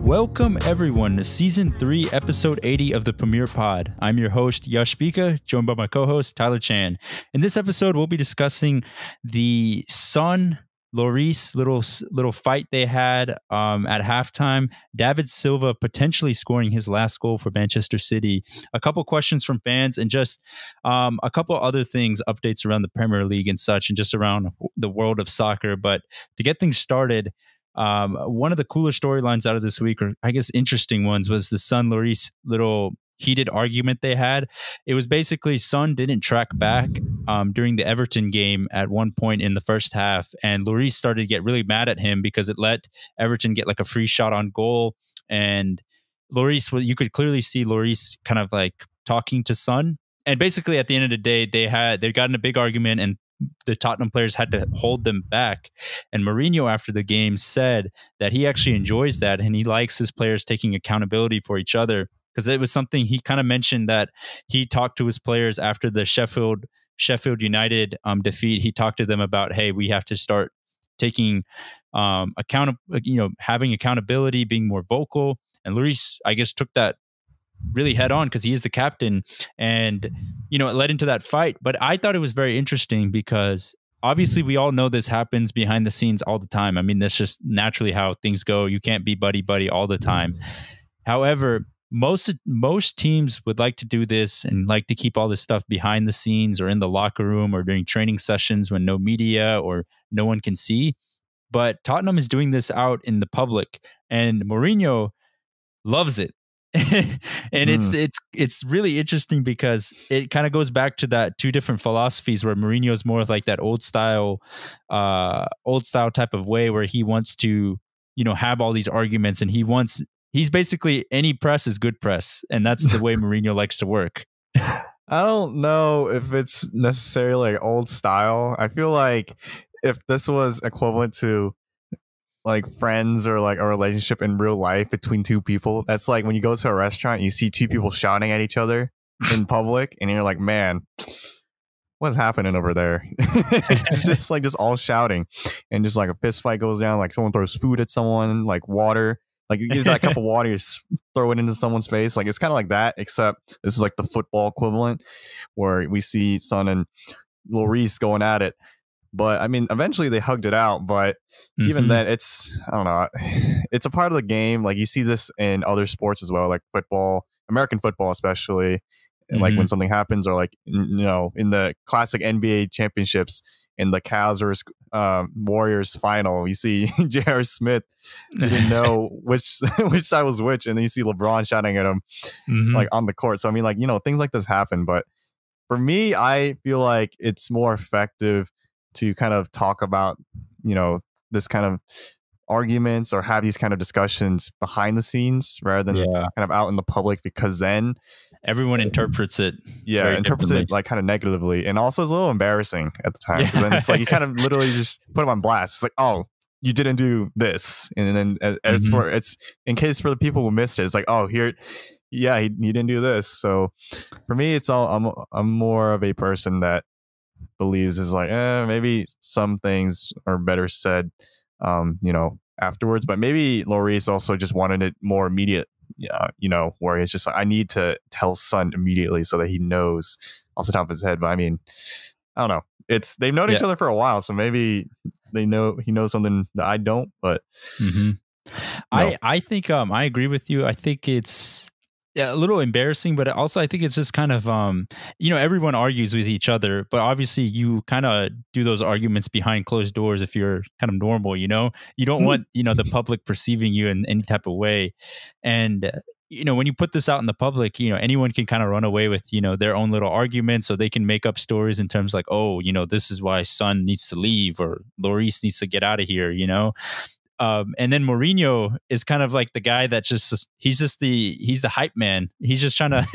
Welcome everyone to Season 3, Episode 80 of the Premier Pod. I'm your host, Yash Bika, joined by my co-host, Tyler Chan. In this episode, we'll be discussing the Son Lloris little fight they had at halftime. David Silva potentially scoring his last goal for Manchester City. A couple questions from fans and just a couple other things, updates around the Premier League and such, and just around the world of soccer. But to get things started, one of the cooler storylines out of this week, or I guess interesting ones, was the Son Lloris little heated argument they had. It was basically Son didn't track back during the Everton game at one point in the first half, and Lloris started to get really mad at him because it let Everton get like a free shot on goal. And Lloris, you could clearly see Lloris kind of like talking to Son. And basically at the end of the day, they got in a big argument, and the Tottenham players had to hold them back. And Mourinho, after the game, said that he actually enjoys that and he likes his players taking accountability for each other, because it was something he kind of mentioned that he talked to his players after the Sheffield United defeat. He talked to them about, hey, we have to start taking having accountability, being more vocal. And Lloris, I guess, took that really head on because he is the captain, and it led into that fight. But I thought it was very interesting because obviously we all know this happens behind the scenes all the time. I mean, that's just naturally how things go. You can't be buddy all the time. However, most teams would like to do this and like to keep all this stuff behind the scenes or in the locker room or during training sessions when no media or no one can see. But Tottenham is doing this out in the public, and Mourinho loves it. And it's really interesting because it kind of goes back to that two different philosophies where Mourinho is more of like that old style type of way where he wants to have all these arguments, and he's basically any press is good press, and that's the way Mourinho likes to work. I don't know if it's necessarily like old style. I feel like if this was equivalent to like friends or like a relationship in real life between two people, that's like when you go to a restaurant and you see two people shouting at each other in public, and you're like, man, what's happening over there? It's just all shouting, and just like a fist fight goes down, like someone throws food at someone, like water, like you get that cup of water, you throw it into someone's face. Like it's kind of like that, except this is like the football equivalent where we see Son and Lloris going at it. But I mean, eventually they hugged it out. But even then, I don't know. It's a part of the game. Like you see this in other sports as well, like football, American football especially. And like when something happens, or like in the classic NBA championships, in the Cavs versus Warriors final, you see J.R. Smith didn't know which side was which, and then you see LeBron shouting at him like on the court. So I mean, like things like this happen. But for me, I feel like it's more effective to kind of talk about, this kind of arguments or have these kind of discussions behind the scenes rather than kind of out in the public, because then everyone interprets it. Yeah, interprets it like kind of negatively. And also it's a little embarrassing at the time. Then it's like you kind of literally just put them on blast. It's like, oh, you didn't do this. And then it's in case for the people who missed it, it's like, oh, here, yeah, he didn't do this. So for me, it's all, I'm more of a person that believes is like, maybe some things are better said, afterwards. But maybe Lloris also just wanted it more immediate, where it's just like, I need to tell Son immediately so that he knows off the top of his head. But I mean, I don't know. They've known each other for a while, so maybe he knows something that I don't. But no. I think I agree with you. I think it's a little embarrassing, but also I think it's just kind of, everyone argues with each other, but obviously you kind of do those arguments behind closed doors if you're kind of normal, you don't want, the public perceiving you in any type of way. And, when you put this out in the public, anyone can kind of run away with, their own little arguments, so they can make up stories in terms like, oh, this is why Son needs to leave or Lloris needs to get out of here, and then Mourinho is kind of like the guy that he's the hype man. He's just trying to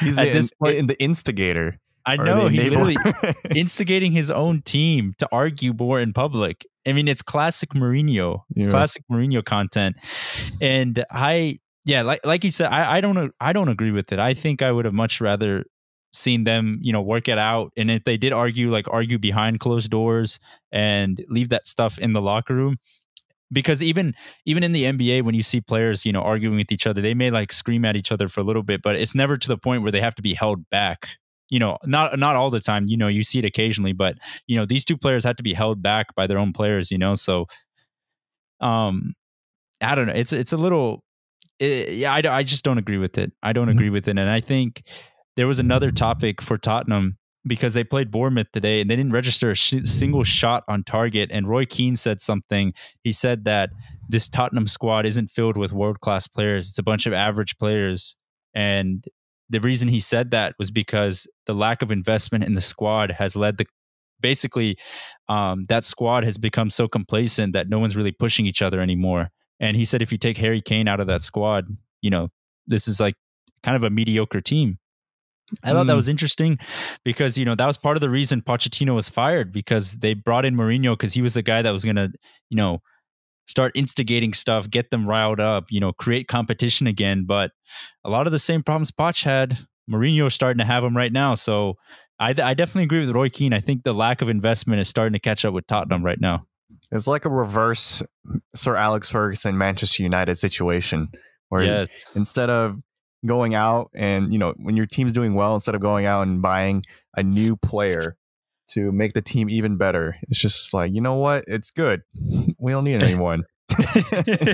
he's the instigator. I know, he's literally instigating his own team to argue more in public. I mean, it's classic Mourinho, classic Mourinho content. And like you said, I don't agree with it. I think I would have much rather seen them, work it out. And if they did argue behind closed doors and leave that stuff in the locker room, because even in the NBA, when you see players, arguing with each other, they may like scream at each other for a little bit, but it's never to the point where they have to be held back. Not all the time. You see it occasionally, but these two players had to be held back by their own players. So, I don't know. It's a little, I just don't agree with it. I don't agree with it, and I think there was another topic for Tottenham because they played Bournemouth today and they didn't register a single shot on target. And Roy Keane said something. He said that this Tottenham squad isn't filled with world-class players. It's a bunch of average players. And the reason he said that was because the lack of investment in the squad has led that squad has become so complacent that no one's really pushing each other anymore. And he said if you take Harry Kane out of that squad, this is like kind of a mediocre team. I thought that was interesting because, that was part of the reason Pochettino was fired, because they brought in Mourinho because he was the guy that was going to, start instigating stuff, get them riled up, create competition again. But a lot of the same problems Poch had, Mourinho's starting to have them right now. So I definitely agree with Roy Keane. I think the lack of investment is starting to catch up with Tottenham right now. It's like a reverse Sir Alex Ferguson Manchester United situation where instead of going out and, when your team's doing well, instead of going out and buying a new player to make the team even better, it's just like, you know what? It's good. We don't need anyone.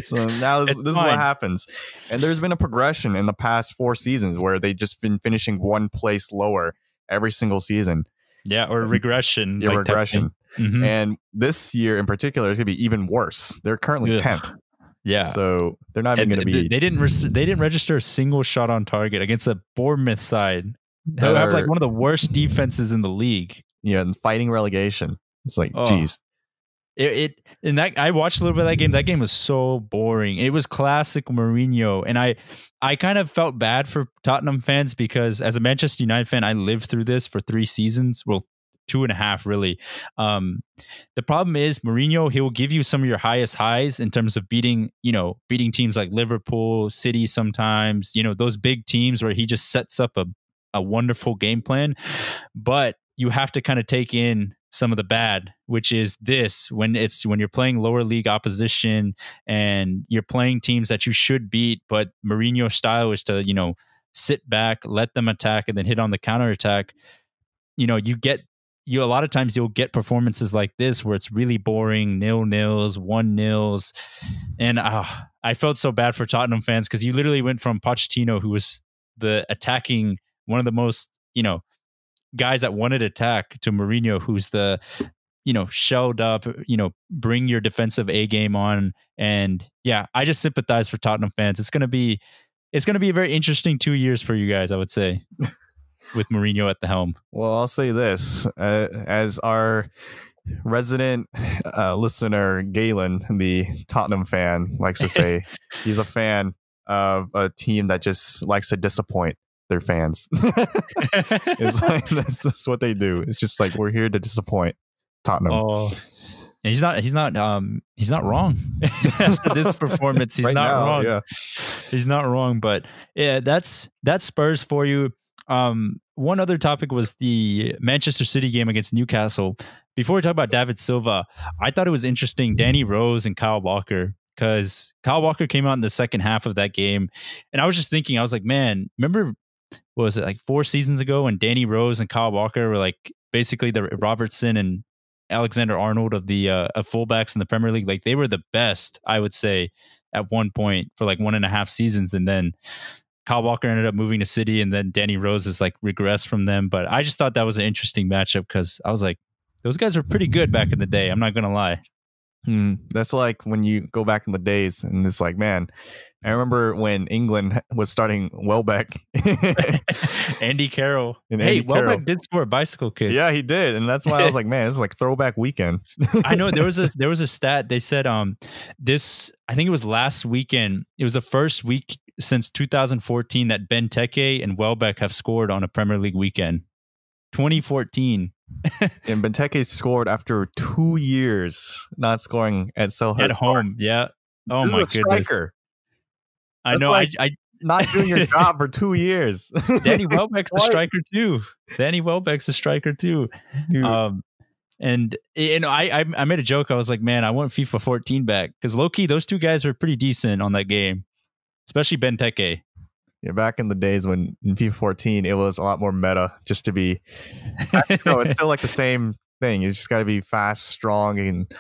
So now this is what happens. And there's been a progression in the past 4 seasons where they just been finishing one place lower every single season. Yeah, or regression. Yeah, regression. Mm-hmm. And this year in particular is going to be even worse. They're currently 10th. Yeah. So they're not even going to be... They didn't register a single shot on target against a Bournemouth side who have like one of the worst defenses in the league. Yeah, and fighting relegation. It's like, geez. I watched a little bit of that game. That game was so boring. It was classic Mourinho. And I kind of felt bad for Tottenham fans because as a Manchester United fan, I lived through this for 3 seasons. Well, 2.5 really. The problem is Mourinho, he will give you some of your highest highs in terms of beating teams like Liverpool, City sometimes, those big teams where he just sets up a wonderful game plan. But you have to kind of take in some of the bad, which is this, when you're playing lower league opposition and you're playing teams that you should beat, but Mourinho's style is to, sit back, let them attack and then hit on the counterattack. A lot of times you'll get performances like this where it's really boring, 0-0s, 1-0s. And I felt so bad for Tottenham fans because you literally went from Pochettino, who was the attacking, one of the most, guys that wanted attack, to Mourinho, who's the, shelled up, bring your defensive A game on. And yeah, I just sympathize for Tottenham fans. It's going to be a very interesting 2 years for you guys, I would say, with Mourinho at the helm. Well, I'll say this, as our resident listener, Galen, the Tottenham fan, likes to say, he's a fan of a team that just likes to disappoint their fans. It's like that's just what they do. It's just like, we're here to disappoint Tottenham. Oh, and he's not wrong. This performance, he's not wrong. Yeah. He's not wrong. But yeah, that's Spurs for you. One other topic was the Manchester City game against Newcastle. Before we talk about David Silva, I thought it was interesting, Danny Rose and Kyle Walker, because Kyle Walker came out in the second half of that game. And I was just thinking, I was like, man, remember, what was it, like 4 seasons ago when Danny Rose and Kyle Walker were like basically the Robertson and Alexander-Arnold of the fullbacks in the Premier League? Like, they were the best, I would say, at one point for like 1.5 seasons. And then Kyle Walker ended up moving to City, and then Danny Rose has like regressed from them. But I just thought that was an interesting matchup because I was like, those guys were pretty good back in the day. I'm not going to lie. That's like when you go back in the days and it's like, man, I remember when England was starting Welbeck. Andy Carroll. Welbeck did score a bicycle kick. Yeah, he did. And that's why I was like, man, this is like throwback weekend. I know there was a stat. They said this, I think it was last weekend. It was the first week since 2014 that Benteke and Welbeck have scored on a Premier League weekend. 2014. And Benteke scored after 2 years not scoring at Selhurst at home. Yeah. Oh my goodness. Striker. I know. Like I not doing your job for 2 years. Danny Welbeck's a striker too. Dude. And I made a joke. I was like, man, I want FIFA 14 back because low key those two guys were pretty decent on that game, especially Benteke. Yeah, back in the days when in FIFA 14 it was a lot more meta just to be. No, it's still like the same thing. You just got to be fast, strong, and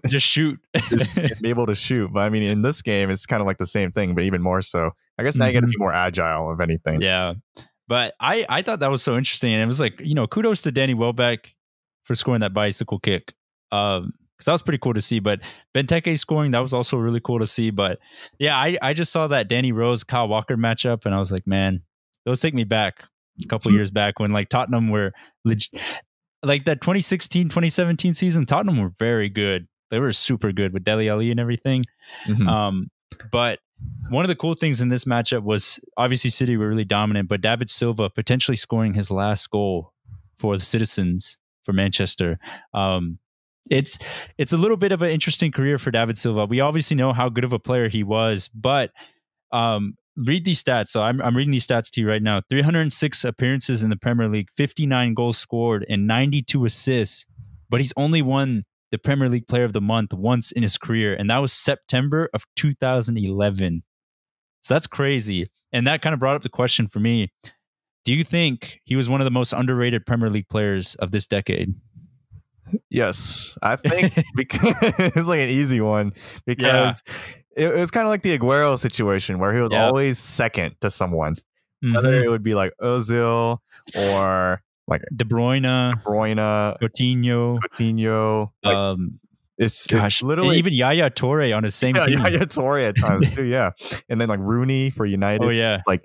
just shoot. just be able to shoot. But I mean, in this game, it's kind of like the same thing, but even more so. I guess now you got to be more agile, if anything. Yeah. But I thought that was so interesting. And it was like, kudos to Danny Welbeck for scoring that bicycle kick. Because that was pretty cool to see. But Benteke scoring, that was also really cool to see. But yeah, I just saw that Danny Rose, Kyle Walker matchup. And I was like, man, those take me back a couple years back when like Tottenham were like that 2016, 2017 season. Tottenham were very good. They were super good with Dele Alli and everything. But one of the cool things in this matchup was obviously City were really dominant, but David Silva potentially scoring his last goal for the Citizens for Manchester. It's a little bit of an interesting career for David Silva. We obviously know how good of a player he was, but read these stats. So I'm reading these stats to you right now. 306 appearances in the Premier League, 59 goals scored, and 92 assists. But he's only won the Premier League Player of the Month once in his career, and that was September of 2011. So that's crazy. And that kind of brought up the question for me. Do you think he was one of the most underrated Premier League players of this decade? Yes, I think because it's like an easy one because it was kind of like the Aguero situation where he was always second to someone. Whether it would be like Ozil or like De Bruyne, Coutinho. Like, it's literally and even Yaya Toure on his same team. Yaya Toure at times too, yeah. And then like Rooney for United. Oh yeah, it's like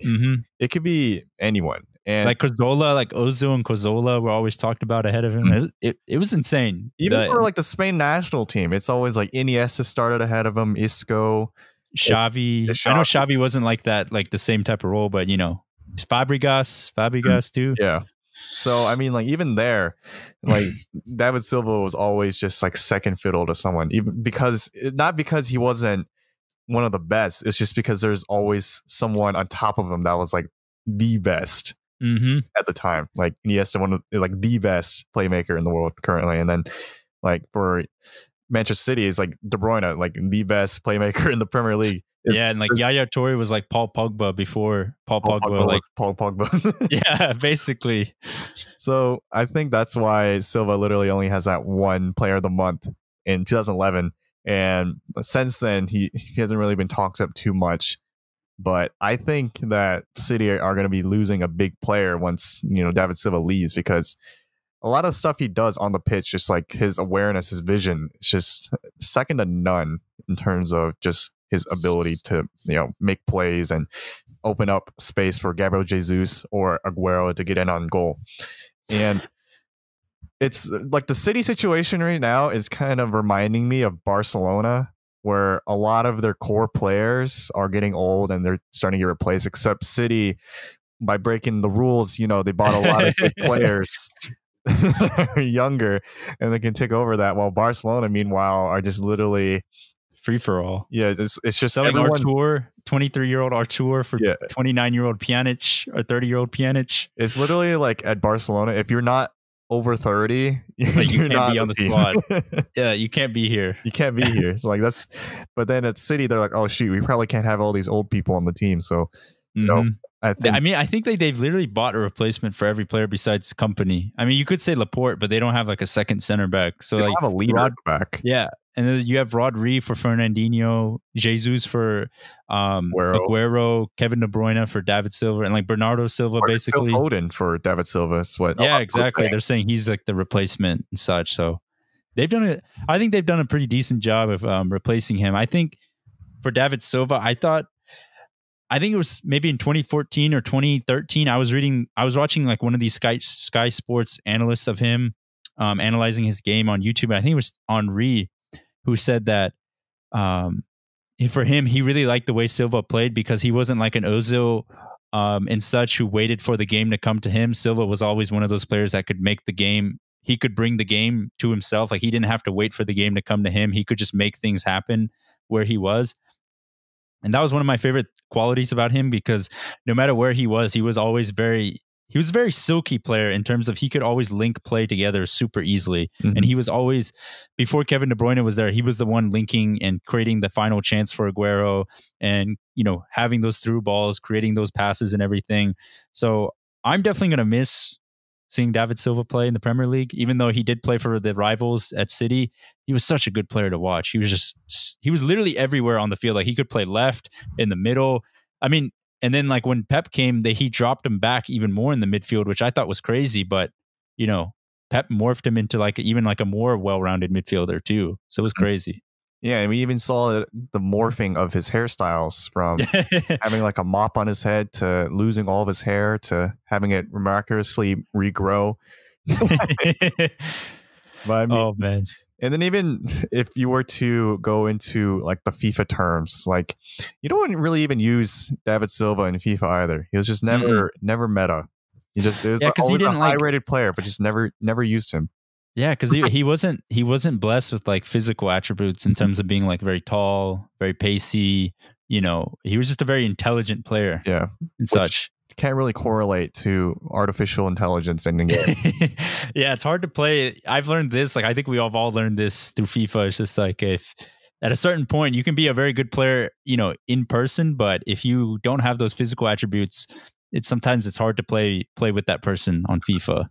it could be anyone. And like Cazorla, like Ozil and Cazorla were always talked about ahead of him. It was insane. Even for like the Spain national team, it's always like Iniesta started ahead of him, Isco, Xavi. I know Xavi wasn't like that, like the same type of role, but Fabregas too. Yeah. So I mean, like even there, like David Silva was always just like second fiddle to someone, even not because he wasn't one of the best. It's just because there's always someone on top of him that was like the best at the time. Like Iniesta, one of like the best playmaker in the world currently, and then like for Manchester City, is like De Bruyne, like the best playmaker in the Premier League. And like Yaya Toure was like Paul Pogba before Paul Pogba like Paul Pogba. Yeah, basically. So I think that's why Silva literally only has that one Player of the Month in 2011, and since then he hasn't really been talked up too much. But I think that City are going to be losing a big player once David Silva leaves, because a lot of stuff he does on the pitch, just like his awareness, his vision, it's just second to none in terms of just his ability to make plays and open up space for Gabriel Jesus or Aguero to get in on goal. And it's like the City situation right now is kind of reminding me of Barcelona, where a lot of their core players are getting old and they're starting to get replaced, except City, by breaking the rules, they bought a lot of good players that are younger and they can take over that, while Barcelona, meanwhile, are just literally free for all. Yeah, it's just selling Artur, 23-year-old Artur for 29-year-old Pjanic or 30-year-old Pjanic. It's literally like at Barcelona, if you're not over 30, you can't be on the squad. Yeah, you can't be here. You can't be here. So like that's, but then at City, they're like, oh shoot, we probably can't have all these old people on the team. So I think they've literally bought a replacement for every player besides Company. I mean, you could say Laporte, but they don't have like a second center back. So they like have a leader back. Yeah. And then you have Rodri for Fernandinho, Jesus for Aguero, Kevin De Bruyne for David Silva, and like Bernardo Silva basically. Phil Foden for David Silva is what. Yeah, exactly. They're saying he's like the replacement and such. So I think they've done a pretty decent job of replacing him. I think for David Silva, I think it was maybe in 2014 or 2013. I was watching like one of these Sky Sports analysts of him analyzing his game on YouTube. I think it was Henri who said that for him, he really liked the way Silva played because he wasn't like an Ozil and such who waited for the game to come to him. Silva was always one of those players that could make the game. He could bring the game to himself. Like he didn't have to wait for the game to come to him. He could just make things happen where he was. And that was one of my favorite qualities about him, because no matter where he was always he was a very silky player in terms of he could always link play together super easily. Mhm. And he was always, before Kevin De Bruyne was there, he was the one linking and creating the final chance for Aguero and, having those through balls, creating those passes and everything. So I'm definitely going to miss seeing David Silva play in the Premier League, even though he did play for the rivals at City. He was such a good player to watch. He was literally everywhere on the field. Like he could play left, in the middle. I mean, and then like when Pep came, he dropped him back even more in the midfield, which I thought was crazy. But Pep morphed him into even a more well-rounded midfielder too. So it was crazy. Yeah, and we even saw the morphing of his hairstyles from having like a mop on his head to losing all of his hair to having it miraculously regrow. But I mean, oh man. And then even if you were to go into like the FIFA terms, like you don't really even use David Silva in FIFA either. He was just never meta. He was because he didn't a high-rated player, but just never used him. Yeah, because he wasn't blessed with like physical attributes in terms of being like very tall, very pacey. He was just a very intelligent player. Yeah, and such. Can't really correlate to artificial intelligence in the game. Yeah, it's hard to play. I've learned this. Like I think we have all learned this through FIFA. It's just like if at a certain point you can be a very good player, in person, but if you don't have those physical attributes, sometimes it's hard to play with that person on FIFA.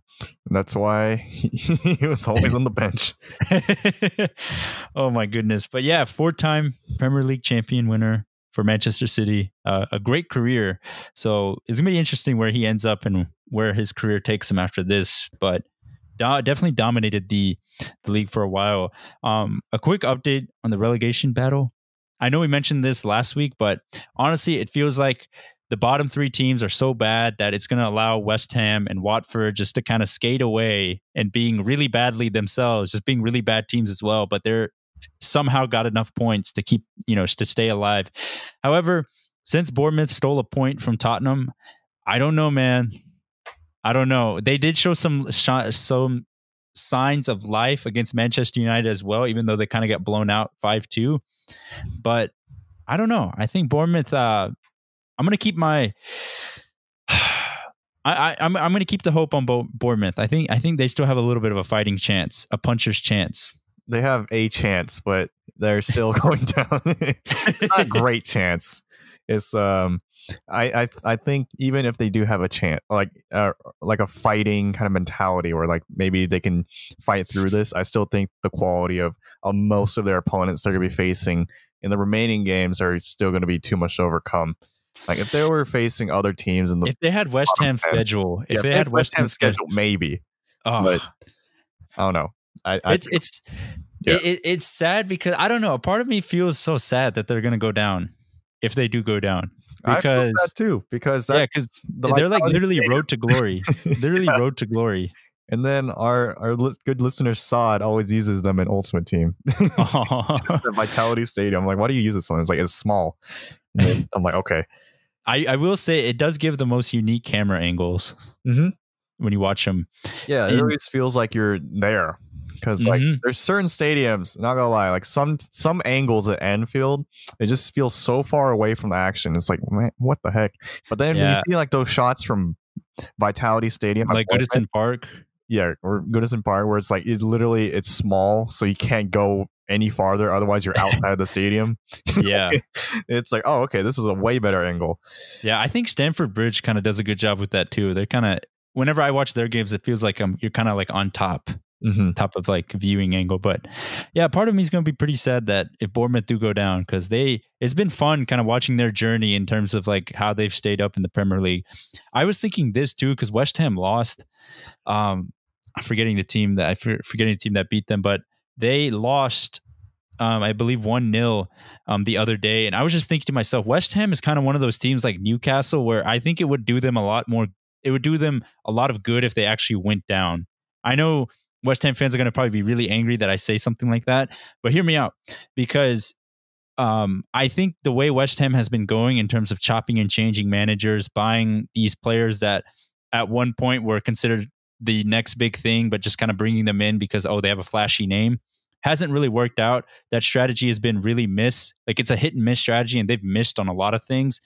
That's why he was always on the bench. Oh my goodness. But yeah, 4-time Premier League champion winner for Manchester City. A great career. So it's going to be interesting where he ends up and where his career takes him after this. But definitely dominated the league for a while. A quick update on the relegation battle. I know we mentioned this last week, but honestly, it feels like the bottom 3 teams are so bad that it's going to allow West Ham and Watford just to kind of skate away and being really badly themselves, just being really bad teams as well. But they're somehow got enough points to keep, to stay alive. However, since Bournemouth stole a point from Tottenham, I don't know, man. I don't know. They did show some signs of life against Manchester United as well, even though they kind of got blown out 5-2. But I don't know. I think Bournemouth, I'm going to keep my I'm going to keep the hope on Bournemouth. I think they still have a little bit of a fighting chance, a puncher's chance. They have a chance, but they're still going down. It's not a great chance. It's I think even if they do have a chance, like a fighting kind of mentality, where like maybe they can fight through this, I still think the quality of most of their opponents they're going to be facing in the remaining games are still going to be too much to overcome. Like if they were facing other teams if they had West Ham schedule, if they had West Ham schedule, maybe. Oh. But I don't know. It's sad because I don't know. A part of me feels so sad that they're going to go down if they do go down. Because I feel that too. Because they're like literally road to glory, literally road to glory. And then our good listener Saad always uses them in Ultimate Team. Just the Vitality Stadium. I'm like, why do you use this one? It's like it's small. And then I'm like, okay. I will say it does give the most unique camera angles when you watch them. Yeah, it always feels like you're there. Because like there's certain stadiums, not gonna lie, like some angles at Anfield, it just feels so far away from the action. It's like, man, what the heck? But then when you see like those shots from Vitality Stadium, like Goodison Park. Yeah, or Goodison Park, where it's like it's small, so you can't go any farther. Otherwise, you're outside the stadium. Yeah, it's like, oh, okay, this is a way better angle. Yeah, I think Stamford Bridge kind of does a good job with that too. They're kind of, whenever I watch their games, it feels like you're kind of like on top of like viewing angle. But yeah, part of me is going to be pretty sad that if Bournemouth do go down, because it's been fun kind of watching their journey in terms of like how they've stayed up in the Premier League. I was thinking this too because West Ham lost. I'm forgetting the team that beat them, but they lost, I believe 1-0 the other day. And I was just thinking to myself, West Ham is kind of one of those teams like Newcastle, where I think it would do them a lot of good if they actually went down. I know West Ham fans are going to probably be really angry that I say something like that, but hear me out, because I think the way West Ham has been going in terms of chopping and changing managers, buying these players that at one point were considered the next big thing, but just kind of bringing them in because, they have a flashy name, hasn't really worked out. That strategy has been really it's a hit and miss strategy, and they've missed on a lot of things.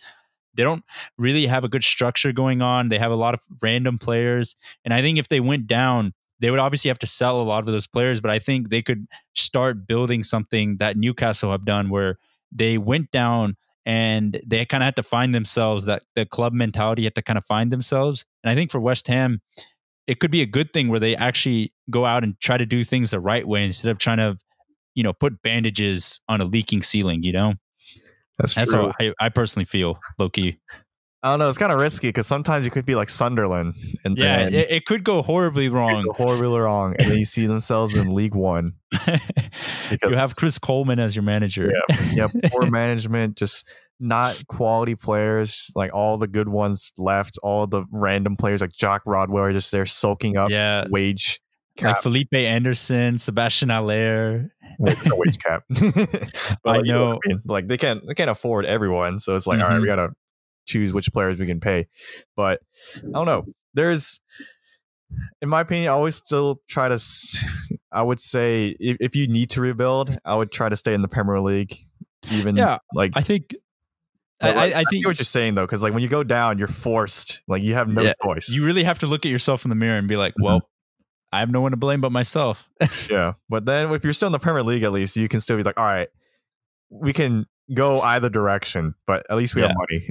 they don't really have a good structure going on. They have a lot of random players. And I think if they went down, they would obviously have to sell a lot of those players, but I think they could start building something that Newcastle have done where they went down and they kind of had to find themselves, that the club mentality had to kind of find themselves. And I think for West Ham, it could be a good thing where they actually go out and try to do things the right way instead of trying to, put bandages on a leaking ceiling, That's That's true. how I personally feel, low-key. I don't know. It's kind of risky because sometimes you could be like Sunderland, and Yeah, then it could go horribly wrong. and then you see themselves in League One. You have Chris Coleman as your manager. Yeah, poor management, just not quality players. Like all the good ones left, all the random players like Jock Rodwell are just there soaking up wage cap. Like Felipe Anderson, Sebastian Aller. Wage cap. But I know. Like they can't afford everyone, so it's like, all right, we gotta choose which players we can pay. But I don't know. There's, in my opinion, I always still try to. I would say if you need to rebuild, I would try to stay in the Premier League. Even like I think. I think what you're saying though, because like when you go down, you're forced. Like you have no choice. You really have to look at yourself in the mirror and be like, well, I have no one to blame but myself. Yeah, but then if you're still in the Premier League, at least you can still be like, all right, we can go either direction, but at least we have money.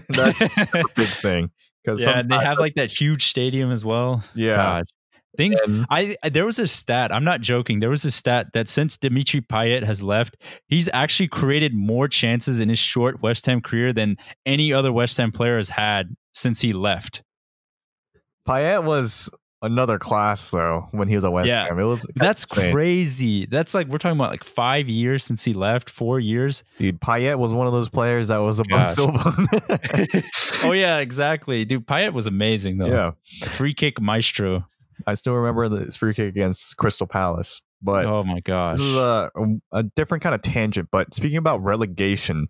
That's a big thing. Because they have like that huge stadium as well. Yeah. God. There was a stat, I'm not joking, there was a stat that since Dimitri Payet has left, he's actually created more chances in his short West Ham career than any other West Ham player has had since he left. Payet was another class though when he was at West Ham. That's insane. Crazy. That's like, we're talking about like 5 years since he left, 4 years. Dude, Payet was one of those players that was above Silva. Oh yeah, exactly. Dude, Payet was amazing though. Yeah. Free kick maestro. I still remember this free kick against Crystal Palace. But oh my gosh. This is a different kind of tangent. But speaking about relegation,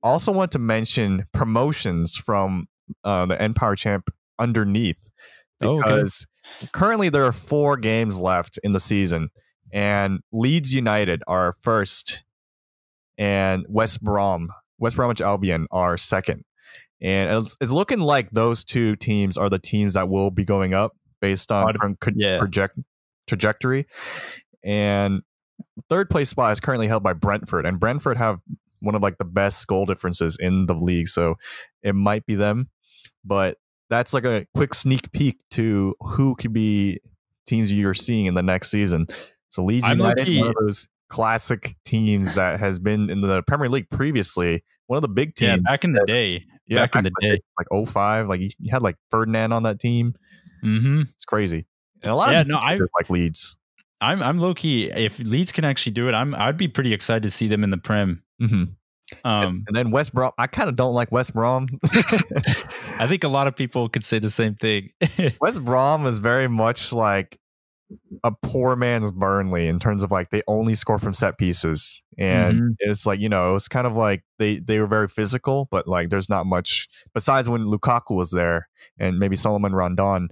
also want to mention promotions from the Empire Champ underneath. Because currently there are 4 games left in the season. And Leeds United are first. And West Bromwich Albion are second. And it's looking like those 2 teams are the teams that will be going up based on trajectory. And third place spot is currently held by Brentford, and Brentford have one of like the best goal differences in the league, so it might be them. But that's like a quick sneak peek to who could be teams you're seeing in the next season. So Leeds United, one of those classic teams that has been in the Premier League previously, one of the big teams back in the day. Back in the day, like 05, like you had like Ferdinand on that team. It's crazy, and a lot of like Leeds. I'm low key. If Leeds can actually do it, I'd be pretty excited to see them in the Prem. And then West Brom. I kind of don't like West Brom. I think a lot of people could say the same thing. West Brom is very much like a poor man's Burnley in terms of like they only score from set pieces, and it's like, it's kind of like they were very physical, but like there's not much besides when Lukaku was there and maybe Solomon Rondon.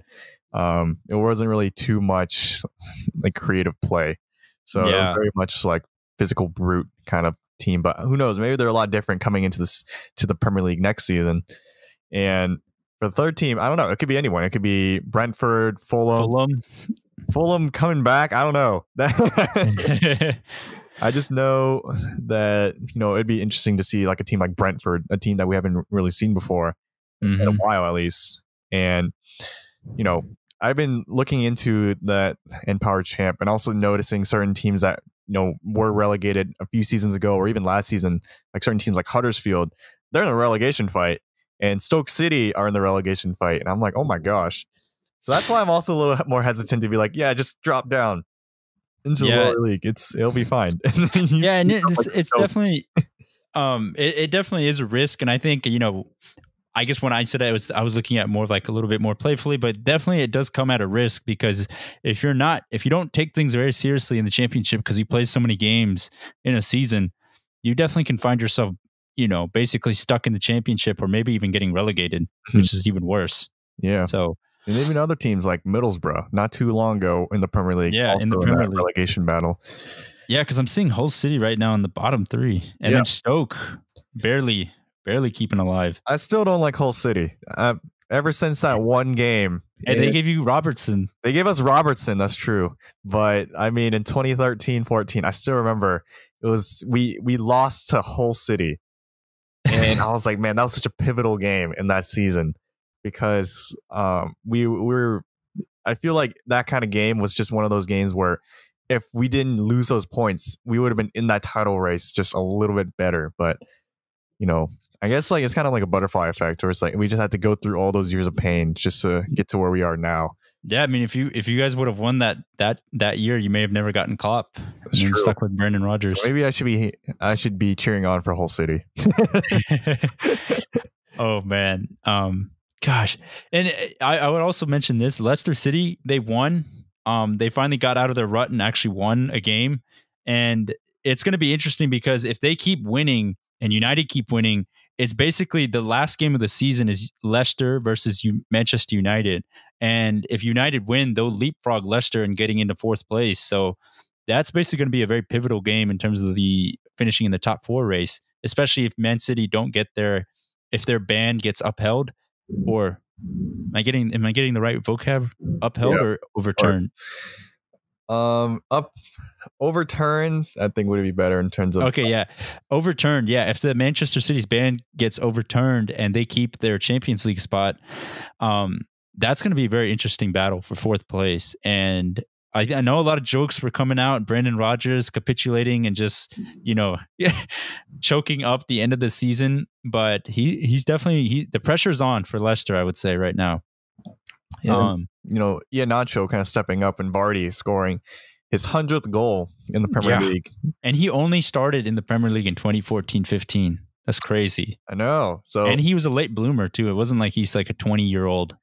It wasn't really too much like creative play, so it was very much like physical brute kind of team. But who knows? Maybe they're a lot different coming into the Premier League next season. And for the third team, I don't know. It could be anyone. It could be Brentford, Fulham coming back. I don't know. I just know that it'd be interesting to see like a team like Brentford, a team that we haven't really seen before in a while at least. And I've been looking into that Empower Champ and also noticing certain teams that were relegated a few seasons ago or even last season, like certain teams like Huddersfield, they're in a relegation fight, and Stoke City are in the relegation fight, and I'm like, oh my gosh. So that's why I'm also a little more hesitant to be like, just drop down into the lower league. It'll be fine. And it's definitely it definitely is a risk, and I think I guess when I said it, I was looking at more of like a little bit more playfully, but definitely it does come at a risk, because if you don't take things very seriously in the championship because you play so many games in a season, you definitely can find yourself, basically stuck in the championship or maybe even getting relegated, which is even worse. Yeah. So, and even other teams like Middlesbrough, not too long ago in the Premier League, in the Premier League relegation battle. Yeah, because I'm seeing Hull City right now in the bottom 3, and then Stoke barely barely keeping alive. I still don't like Hull City. Ever since that one game. And they gave you Robertson. They gave us Robertson, that's true. But I mean, in 2013-14, I still remember we lost to Hull City. And I was like, man, that was such a pivotal game in that season because we were. I feel like that kind of game was just one of those games where if we didn't lose those points, we would have been in that title race just a little bit better. But I guess like it's kind of like a butterfly effect, where it's like we just had to go through all those years of pain just to get to where we are now. Yeah, I mean, if you guys would have won that year, you may have never gotten Klopp. That's true. Stuck with Brendan Rodgers. So maybe I should be cheering on for Hull City. Oh man, gosh, and I would also mention this: Leicester City, they won. They finally got out of their rut and actually won a game, and it's going to be interesting because if they keep winning and United keep winning, it's basically the last game of the season is Leicester versus Manchester United. And if United win, they'll leapfrog Leicester and getting into fourth place. So that's basically going to be a very pivotal game in terms of the finishing in the top 4 race, especially if Man City don't get if their ban gets upheld, or am I getting the right vocab? Upheld or overturned? Overturned, I think would be better in terms of. Okay, yeah. Overturned, yeah. If the Manchester City's ban gets overturned and they keep their Champions League spot, that's going to be a very interesting battle for fourth place. And I know a lot of jokes were coming out, Brendan Rodgers capitulating and just, choking up the end of the season. But he's definitely the pressure's on for Leicester, I would say, right now. And, Nacho kind of stepping up and Vardy scoring his 100th goal in the Premier League. And he only started in the Premier League in 2014-15. That's crazy. I know. And he was a late bloomer too. It wasn't like he's like a 20-year-old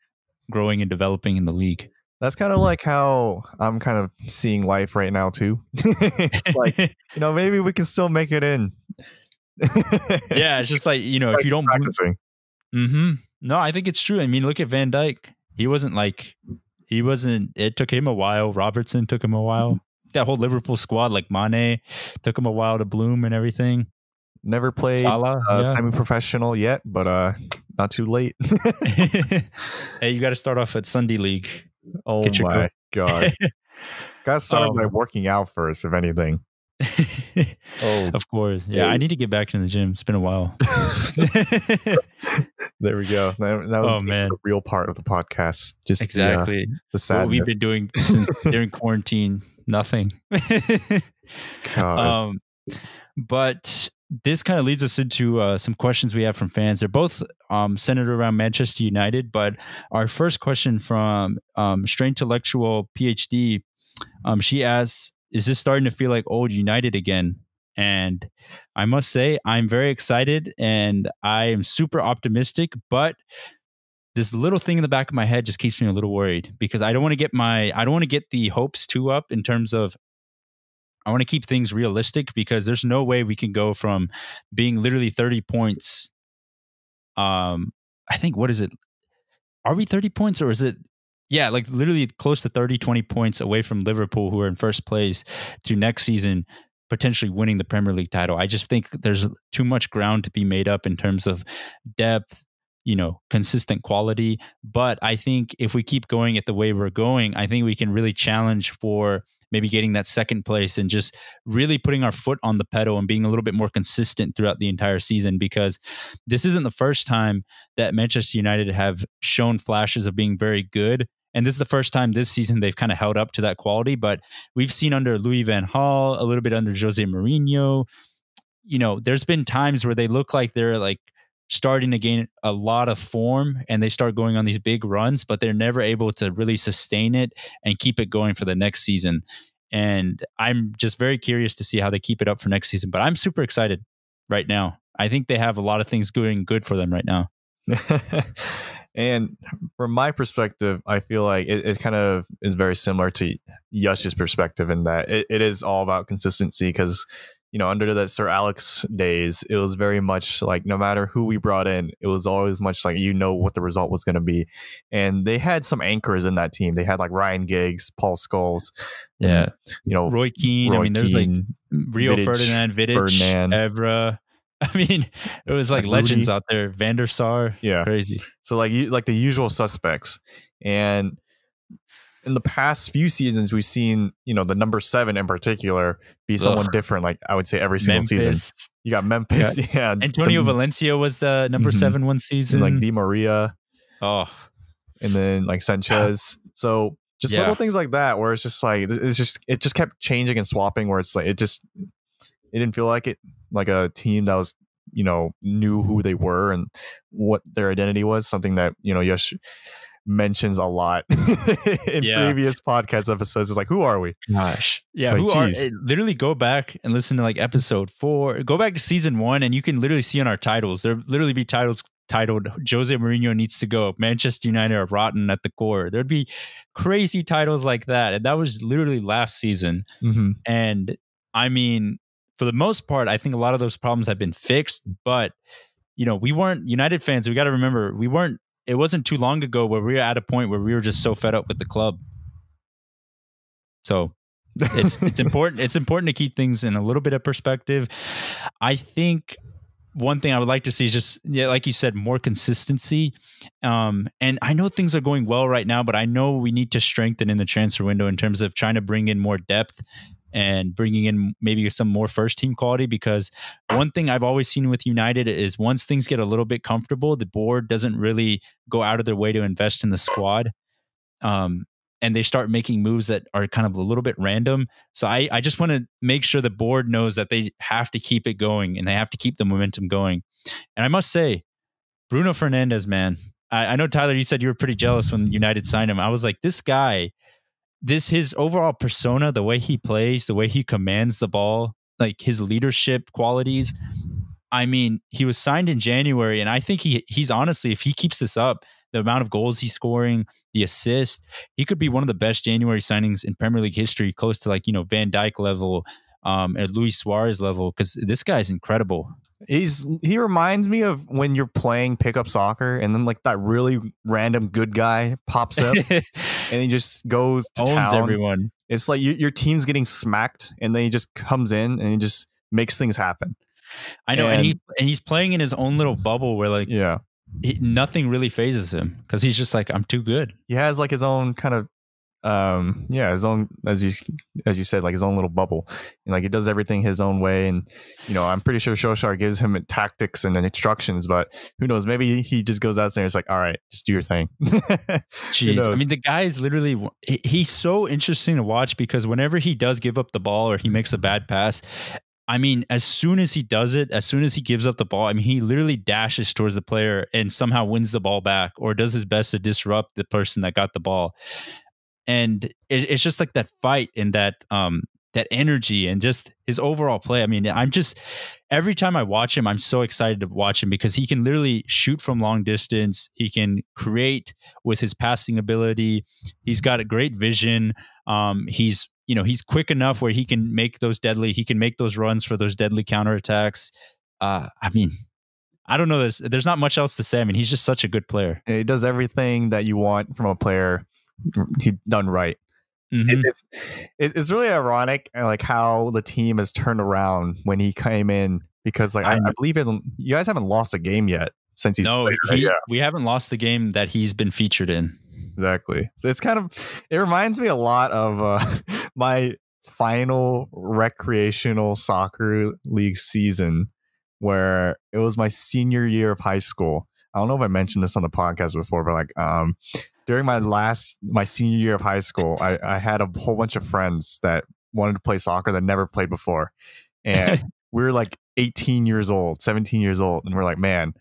growing and developing in the league. That's kind of like how I'm kind of seeing life right now too. It's like, maybe we can still make it in. Yeah, it's just like, if you don't practicing. No, I think it's true. I mean, look at Van Dijk. It took him a while. Robertson took him a while. That whole Liverpool squad, like Mane, took him a while to bloom and everything. Never played semi-professional yet, but not too late. Hey, you got to start off at Sunday League. Oh my God. Got to start by working out first, if anything. Of course. Yeah, I need to get back in the gym. It's been a while. There we go. That was the real part of the podcast. Just exactly the sadness. What we've been doing during quarantine. Nothing. But this kind of leads us into some questions we have from fans. They're both centered around Manchester United, but our first question from Strange Intellectual PhD, she asks, is this starting to feel like old United again? And I must say, I'm very excited and I am super optimistic, but this little thing in the back of my head just keeps me a little worried because I don't want to get the hopes too up in terms of, I want to keep things realistic because there's no way we can go from being literally 30 points. I think, what is it? Are we 30 points or is it? Yeah, like literally close to 30, 20 points away from Liverpool, who are in first place, to next season potentially winning the Premier League title. I just think there's too much ground to be made up in terms of depth, consistent quality. But I think if we keep going at the way we're going, I think we can really challenge for maybe getting that second place and just really putting our foot on the pedal and being a little bit more consistent throughout the entire season, because this isn't the first time that Manchester United have shown flashes of being very good. And this is the first time this season they've kind of held up to that quality. But we've seen under Louis van Gaal, a little bit under Jose Mourinho, there's been times where they look like they're like starting to gain a lot of form and they start going on these big runs, but they're never able to really sustain it and keep it going for the next season. And I'm just very curious to see how they keep it up for next season. But I'm super excited right now. I think they have a lot of things going good for them right now. And from my perspective, I feel like it kind of is very similar to Yash's perspective in that it is all about consistency because, under the Sir Alex days, it was very much like no matter who we brought in, it was always much like what the result was going to be. And they had some anchors in that team. They had like Ryan Giggs, Paul Scholes. Yeah. Roy Keane. There's like Rio Vidic, Ferdinand, Vidic, Evra. I mean, it was like legends out there. Van der Sar. Yeah. Crazy. So like the usual suspects. And in the past few seasons, we've seen, the number 7 in particular be someone different. Like I would say every single season. You got Memphis. Yeah. Antonio Valencia was the number 7 one season. And like Di Maria. Oh. And then like Sanchez. So just little things like that where it's just like, it just kept changing and swapping where it's like, it didn't feel like it, like a team that was, knew who they were and what their identity was. Something that, Yash mentions a lot in previous podcast episodes. It's like, who are we? Gosh. Yeah. Literally go back and listen to like episode 4, go back to season 1 and you can literally see on our titles, there literally be titles titled Jose Mourinho needs to go. Manchester United are rotten at the core. There'd be crazy titles like that. And that was literally last season. Mm-hmm. And I mean, for the most part, I think a lot of those problems have been fixed, but we weren't United fans. We got to remember it wasn't too long ago where we were at a point where we were just so fed up with the club. So it's important. It's important to keep things in a little bit of perspective. I think one thing I would like to see is just, like you said, more consistency. And I know things are going well right now, but I know we need to strengthen in the transfer window in terms of trying to bring in more depth and bringing in maybe some more first team quality, because one thing I've always seen with United is once things get a little bit comfortable, the board doesn't really go out of their way to invest in the squad. And they start making moves that are kind of a little bit random. So I just want to make sure the board knows that they have to keep it going and they have to keep the momentum going. And I must say, Bruno Fernandes, man, I know, Tyler, you said you were pretty jealous when United signed him. I was like, this guy, his overall persona, the way he plays, the way he commands the ball, like his leadership qualities. I mean, he was signed in January, and I think he's honestly, if he keeps this up, the amount of goals he's scoring, the assist, he could be one of the best January signings in Premier League history, close to like, Van Dijk level, or Luis Suarez level, because this guy's incredible. He reminds me of when you're playing pickup soccer and then like that really random good guy pops up and he just goes to owns town. Everyone. It's like your team's getting smacked and then he just comes in and he just makes things happen. I know, and he's playing in his own little bubble where like nothing really phases him because he's just like, I'm too good. He has like his own kind of his own, as you said, like his own little bubble, and like he does everything his own way. And I'm pretty sure Solskjaer gives him tactics and instructions, but who knows, maybe he just goes out there and it's like, all right, just do your thing. Jeez, I mean, the guy is literally, he's so interesting to watch because whenever he does give up the ball or he makes a bad pass, I mean, as soon as he does it, as soon as he gives up the ball, I mean, he literally dashes towards the player and somehow wins the ball back or does his best to disrupt the person that got the ball. And it's just like that fight and that energy and just his overall play. I mean, every time I watch him, I'm so excited to watch him because he can literally shoot from long distance. He can create with his passing ability. He's got a great vision. He's quick enough where he can make those runs for those deadly counterattacks. I mean, I don't know. There's not much else to say. I mean, he's just such a good player. He does everything that you want from a player. He done right. Mm-hmm. It's really ironic, like how the team has turned around when he came in, because like I believe you guys haven't lost a game yet since he's played, right? We haven't lost the game that he's been featured in. Exactly. So it reminds me a lot of my final recreational soccer league season, where it was my senior year of high school. I don't know if I mentioned this on the podcast before, but like during my senior year of high school, I had a whole bunch of friends that wanted to play soccer that never played before. And we were like 18 years old, 17 years old. And we're like, man,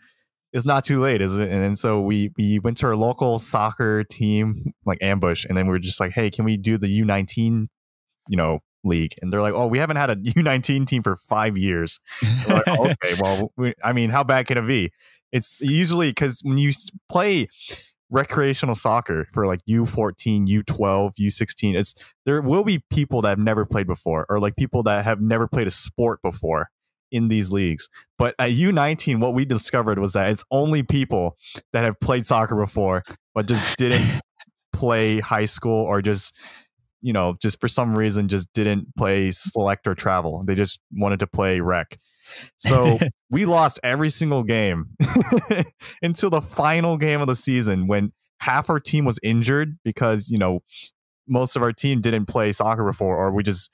it's not too late, is it? And then so we went to our local soccer team, like Ambush. And then we were just like, hey, can we do the U19, league? And they're like, oh, we haven't had a U19 team for 5 years. We're like, okay, well, how bad can it be? It's usually because when you play recreational soccer for like U14, U12, U16, there will be people that have never played before, or like people that have never played a sport before in these leagues. But at U19, what we discovered was that it's only people that have played soccer before but just didn't play high school, or just for some reason just didn't play select or travel. They just wanted to play rec. So we lost every single game until the final game of the season when half our team was injured because, most of our team didn't play soccer before, or we just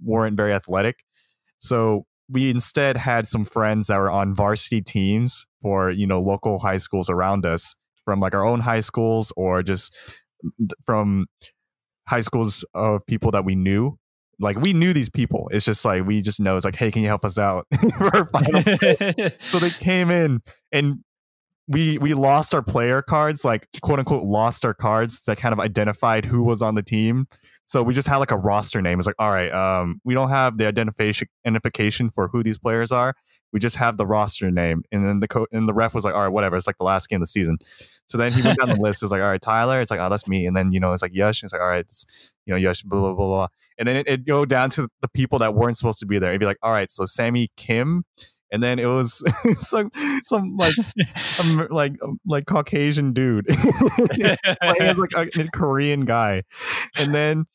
weren't very athletic. So we instead had some friends that were on varsity teams for, local high schools around us, from like our own high schools or just from high schools of people that we knew. Like, we knew these people. It's just like, we just know, it's like, hey, can you help us out for our final play? So they came in and we lost our player cards, like, quote unquote, lost our cards that kind of identified who was on the team. So we just had like a roster name. It's like, all right, we don't have the identification for who these players are. We just have the roster name. And then the ref was like, all right, whatever. It's like the last game of the season. So then he went down the list. It's like, all right, Tyler. It's like, oh, that's me. And then, it's like Yash. It's like, all right, it's, Yash, blah, blah, blah, blah. And then it'd go down to the people that weren't supposed to be there. It'd be like, all right, so Sammy Kim. And then it was some like Caucasian dude, like a Korean guy. And then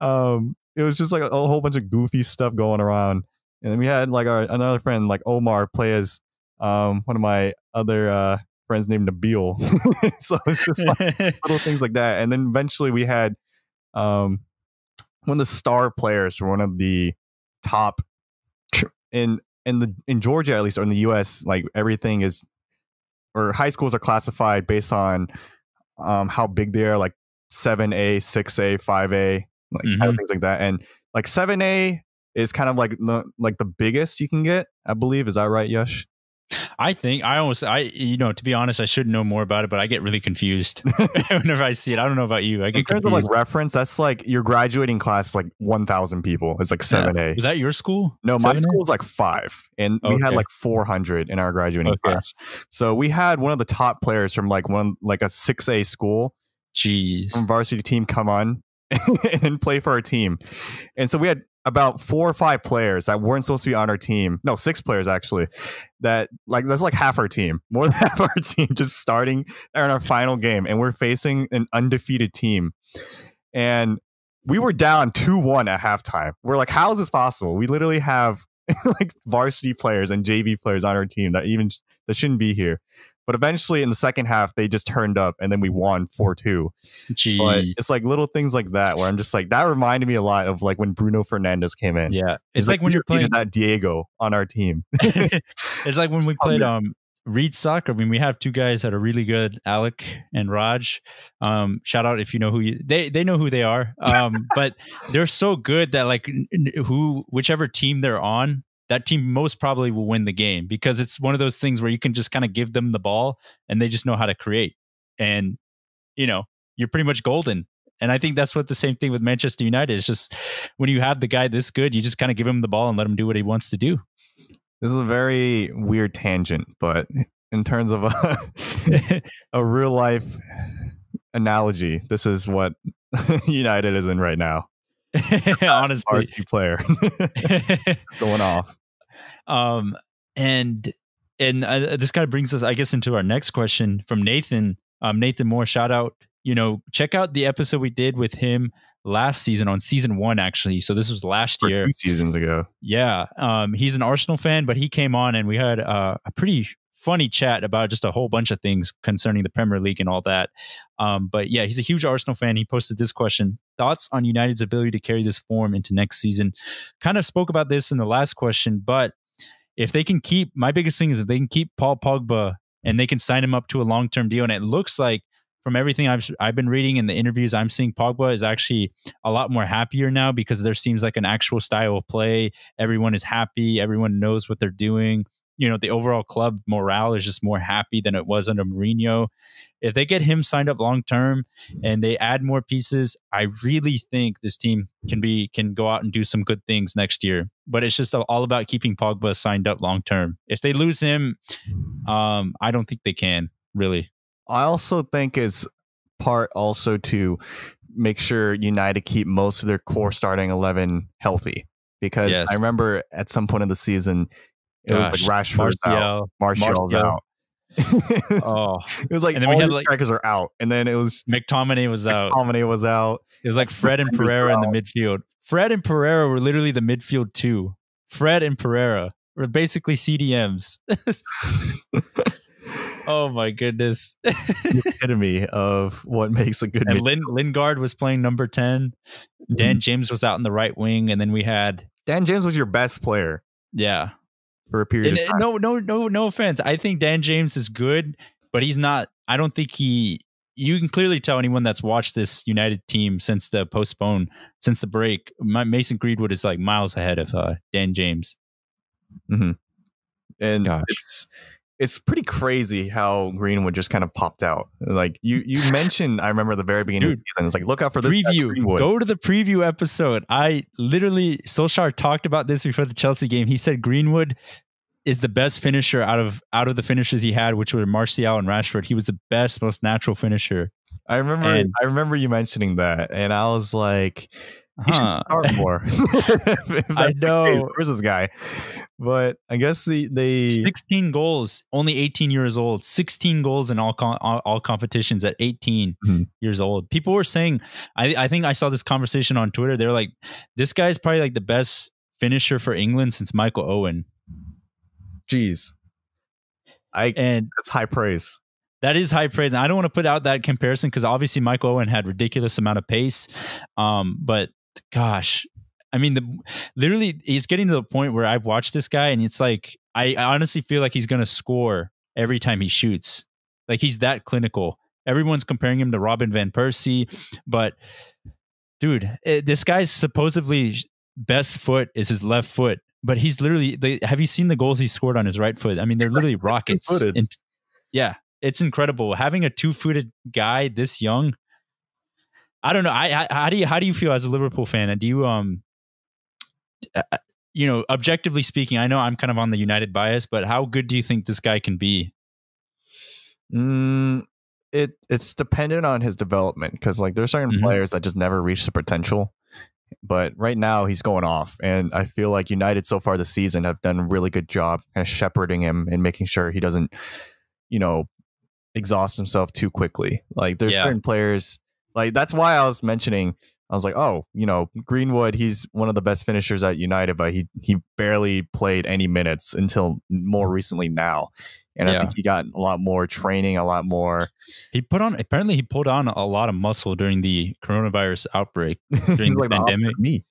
it was just like a whole bunch of goofy stuff going around. And then we had like another friend, like Omar, play as one of my other friends named Nabil. So it's just like little things like that. And then eventually we had one of the star players for one of the top in Georgia, at least, or in the US, like everything is, or high schools are classified based on how big they are, like 7A, 6A, 5A, like kind of things like that. And like 7A is kind of like the biggest you can get, I believe. Is that right, Yash? I think to be honest, I should know more about it, but I get really confused whenever I see it. I don't know about you. I get in terms confused. Of like reference, that's like your graduating class is like 1,000 people. It's like 7A. Was that your school? No, 7A? My school is like 5, and we had like 400 in our graduating class. So we had one of the top players from like a 6A school, from varsity team, come on and play for our team. And so we had about 4 or 5 players that weren't supposed to be on our team. No, 6 players actually. That's like half our team, more than half our team, just starting in our final game, and we're facing an undefeated team. And we were down 2-1 at halftime. We're like, how is this possible? We literally have like varsity players and JV players on our team that shouldn't be here. But eventually in the second half, they just turned up, and then we won 4-2. But it's like little things like that where I'm just like, that reminded me a lot of like when Bruno Fernandes came in. Yeah. It's like when you're playing that Diego on our team. It's like when we played Reed Soccer. I mean, we have 2 guys that are really good, Alec and Raj. Shout out if you know who they know who they are. But they're so good that like whichever team they're on, that team most probably will win the game, because it's one of those things where you can just kind of give them the ball and they just know how to create. And, you're pretty much golden. And I think that's what the same thing with Manchester United is. Just when you have the guy this good, you just kind of give him the ball and let him do what he wants to do. This is a very weird tangent, but in terms of a real life analogy, this is what United is in right now. Honestly, varsity player going off. And this kind of brings us, I guess, into our next question from Nathan. Nathan Moore, shout out. Check out the episode we did with him last season, on season 1, actually. So this was last year, 2 seasons ago. Yeah. He's an Arsenal fan, but he came on and we had a pretty funny chat about just a whole bunch of things concerning the Premier League and all that. But yeah, he's a huge Arsenal fan. He posted this question: thoughts on United's ability to carry this form into next season? Kind of spoke about this in the last question, but if they can my biggest thing is if they can keep Paul Pogba and they can sign him up to a long-term deal. And it looks like, from everything I've been reading in the interviews I'm seeing, Pogba is actually a lot more happier now, because there seems like an actual style of play. Everyone is happy. Everyone knows what they're doing. The overall club morale is just more happy than it was under Mourinho. If they get him signed up long-term and they add more pieces, I really think this team can go out and do some good things next year. But it's just all about keeping Pogba signed up long-term. If they lose him, I don't think they can, really. I also think it's part also to make sure United keep most of their core starting 11 healthy, because I remember at some point in the season, it was like Rashford's out, Martial's out. It was like, and then all the strikers are out, and then it was McTominay was out. It was like Fred and Pereira in the midfield. Fred and Pereira were literally the midfield 2. Fred and Pereira. We're basically CDMs. Oh my goodness. The epitome of what makes a good midfield. Lingard was playing number 10. Dan James was out in the right wing, and then we had Dan James was your best player. Yeah. For a period of time. No offense. I think Dan James is good, but he's not. I don't think you can clearly tell anyone that's watched this United team since the break. Mason Greenwood is like miles ahead of Dan James. Mm-hmm. And it's pretty crazy how Greenwood just kind of popped out. Like you mentioned, I remember at the very beginning of the season, it's like, look out for this preview. Go to the preview episode. Solskjaer talked about this before the Chelsea game. He said Greenwood is the best finisher out of the finishers he had, which were Martial and Rashford. He was the best, most natural finisher. I remember you mentioning that, and I was like, he should start more. I know. Where's this guy? But I guess they 16 goals, only 18 years old. 16 goals in all competitions at 18 years old. People were saying, I think I saw this conversation on Twitter. They're like, this guy's probably like the best finisher for England since Michael Owen. Jeez. That's high praise. That is high praise. And I don't want to put out that comparison because obviously Michael Owen had ridiculous amount of pace. But gosh, I mean, literally he's getting to the point where I've watched this guy and it's like, I honestly feel like he's going to score every time he shoots. Like he's that clinical. Everyone's comparing him to Robin Van Persie, but dude, this guy's supposedly best foot is his left foot, but he's literally, have you seen the goals he scored on his right foot? I mean, they're literally rockets. Yeah, it's incredible. Having a 2-footed guy this young, I don't know. How do you feel as a Liverpool fan? And do you, objectively speaking, I know I'm kind of on the United bias, but how good do you think this guy can be? It's dependent on his development because like there's certain players that just never reach the potential. But right now he's going off, and I feel like United so far this season have done a really good job kind of shepherding him and making sure he doesn't, exhaust himself too quickly. Like there's certain players, like that's why I was mentioning. I was like, Greenwood, he's one of the best finishers at United, but he barely played any minutes until more recently now. And I think he got a lot more training, a lot more. He pulled on a lot of muscle during the coronavirus outbreak, during the pandemic.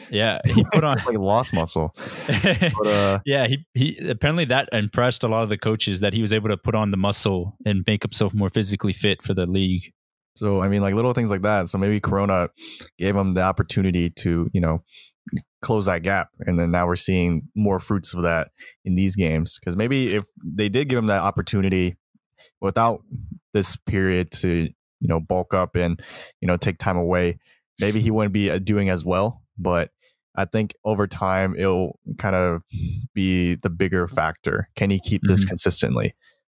Yeah, he put on like lost muscle. But, he apparently that impressed a lot of the coaches that he was able to put on the muscle and make himself more physically fit for the league. So, I mean, like little things like that. So maybe Corona gave him the opportunity to, close that gap. And then now we're seeing more fruits of that in these games. Because maybe if they did give him that opportunity without this period to, bulk up and, take time away, maybe he wouldn't be doing as well. But I think over time, it'll kind of be the bigger factor. Can he keep this consistently?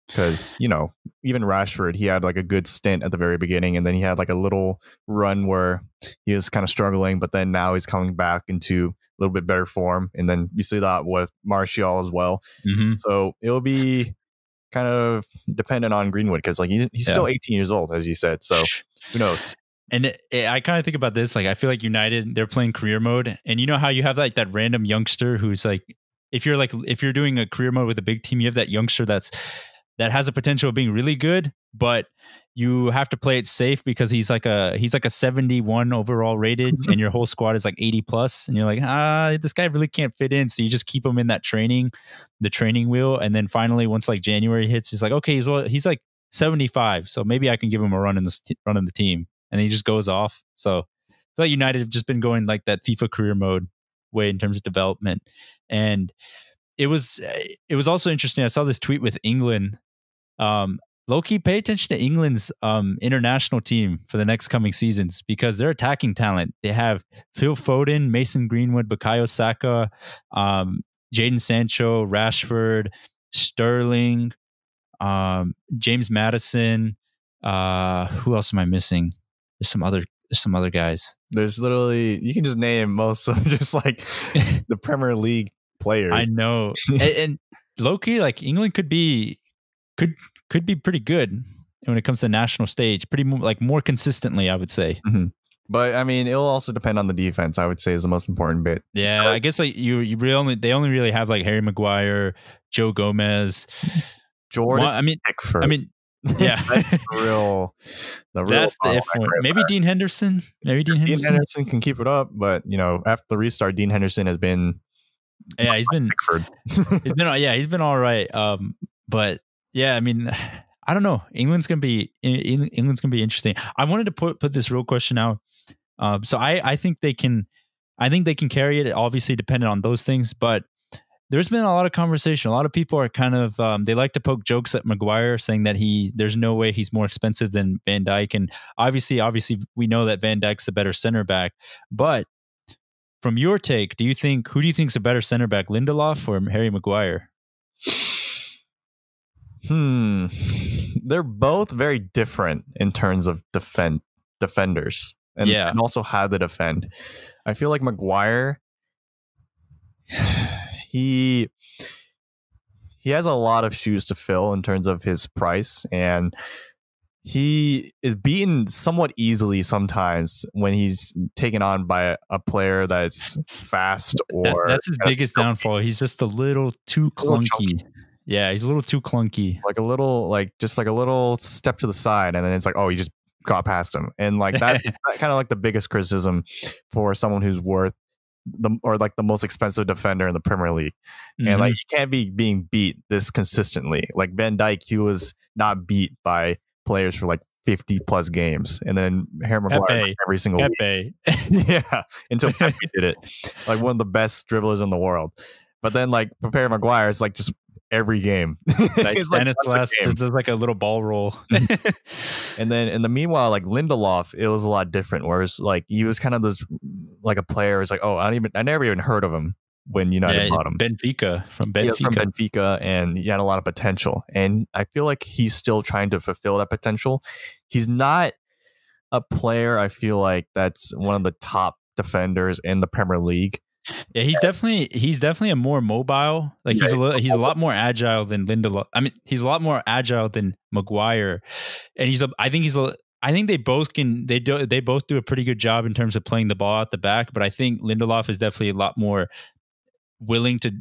Because, even Rashford, he had like a good stint at the very beginning, and then he had like a little run where he was kind of struggling, but then now he's coming back into a little bit better form. And then you see that with Martial as well. So it'll be kind of dependent on Greenwood because like he's still 18 years old, as you said. So who knows? And I kind of think about this, like I feel like United, they're playing career mode, and you know how you have like that random youngster who's like, if you're doing a career mode with a big team, you have that youngster that has a potential of being really good, but you have to play it safe because he's like a 71 overall rated and your whole squad is like 80 plus. And you're like, this guy really can't fit in. So you just keep him in that the training wheel. And then finally, once like January hits, he's like, okay, he's like 75. So maybe I can give him a run in the team. And then he just goes off. So I feel like United have just been going like that FIFA career mode way in terms of development. And it was also interesting. I saw this tweet with England. Low-key, pay attention to England's international team for the next coming seasons because they're attacking talent. They have Phil Foden, Mason Greenwood, Bukayo Saka, Jadon Sancho, Rashford, Sterling, James Maddison. Who else am I missing? There's some other guys. There's literally, you can just name most of just like the Premier League players. I know. and low-key, like England could be pretty good when it comes to the national stage, more consistently, I would say. But I mean, it'll also depend on the defense. I would say is the most important bit. Yeah, I guess like they only really have like Harry Maguire, Joe Gomez, Jordan. I mean, yeah, that's the if one. Maybe Dean Henderson. Dean Henderson can keep it up, but after the restart, Dean Henderson has been. Yeah, he's been all right. But yeah, I mean, I don't know. England's gonna be interesting. I wanted to put this real question out. So I think they can carry it. Obviously, dependent on those things, but there's been a lot of conversation. A lot of people are kind of they like to poke jokes at Maguire, saying that there's no way he's more expensive than Van Dijk, and obviously we know that Van Dijk's a better center back. But from your take, who do you think's a better center back, Lindelof or Harry Maguire? They're both very different in terms of defenders and also how they defend. I feel like Maguire, he has a lot of shoes to fill in terms of his price, and he is beaten somewhat easily sometimes when he's taken on by a player that's fast or that's his biggest downfall. He's just a little too clunky. Yeah, he's a little too clunky. Like a little step to the side, and then it's like, oh, you just got past him. And like that kind of like the biggest criticism for someone who's worth the most expensive defender in the Premier League. And like you can't be being beat this consistently. Like Van Dijk, he was not beat by players for like 50 plus games, and then Harry Maguire every single week. Yeah, until Pepe did it. Like one of the best dribblers in the world. But then like Harry Maguire, it's like just every game. Like Stanislas does like a little ball roll. And then in the meanwhile, like Lindelof, it was a lot different. Whereas like he was kind of this like a player who's like, oh, I never even heard of him when United bought him. From Benfica, and he had a lot of potential. And I feel like he's still trying to fulfill that potential. He's not a player, I feel like, that's one of the top defenders in the Premier League. Yeah, he's definitely a more mobile. Like he's a lot more agile than Lindelof. I mean, he's a lot more agile than Maguire, and I think they both do a pretty good job in terms of playing the ball out the back. But I think Lindelof is definitely a lot more willing to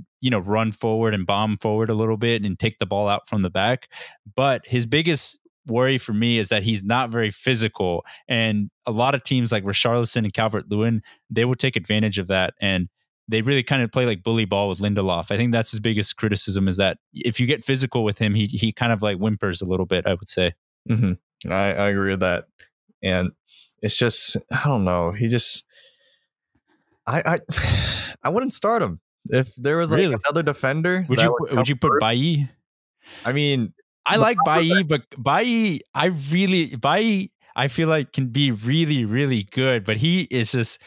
run forward and bomb forward a little bit and take the ball out from the back. But his biggest worry for me is that he's not very physical, and a lot of teams like Richarlison and Calvert-Lewin, they will take advantage of that, and they really kind of play like bully ball with Lindelof. I think that's his biggest criticism, is that if you get physical with him, he kind of like whimpers a little bit, I would say. I agree with that. And it's just, I don't know. He just, I wouldn't start him. If there was like another defender, would you put Bailly? I mean, I like Bailly, but Bailly, I feel like can be really, really good, but he is just,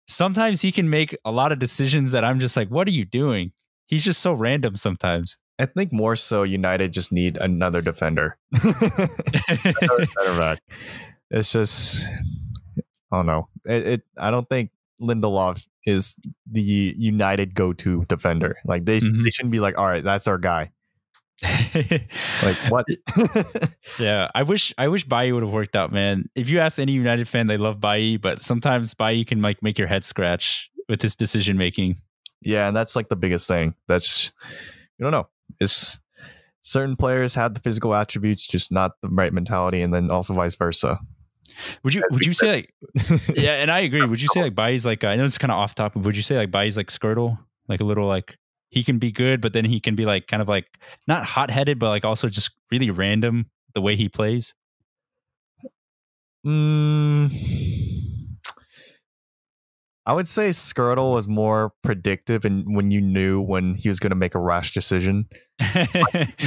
sometimes he can make a lot of decisions that I'm just like, what are you doing? He's just so random sometimes. I think more so United just need another defender. Another center back. It's just, I don't know. I don't think Lindelof is the United go-to defender. Like they shouldn't be like, all right, that's our guy. Like what? Yeah, I wish Bailly would have worked out, man. If you ask any United fan, they love Bailly, but sometimes Bailly can like make your head scratch with his decision making. Yeah, and that's like the biggest thing. That's, you don't know. It's certain players have the physical attributes, just not the right mentality, and then also vice versa. Would you say like yeah, and I agree. Would you say like Bailly's like, I know it's kind of off topic, would you say like Bailly's like Skirtle, like a little like, he can be good, but then he can be like kind of like not hot-headed, but like also just really random the way he plays? I would say Skirtle was more predictive, and when you knew when he was going to make a rash decision.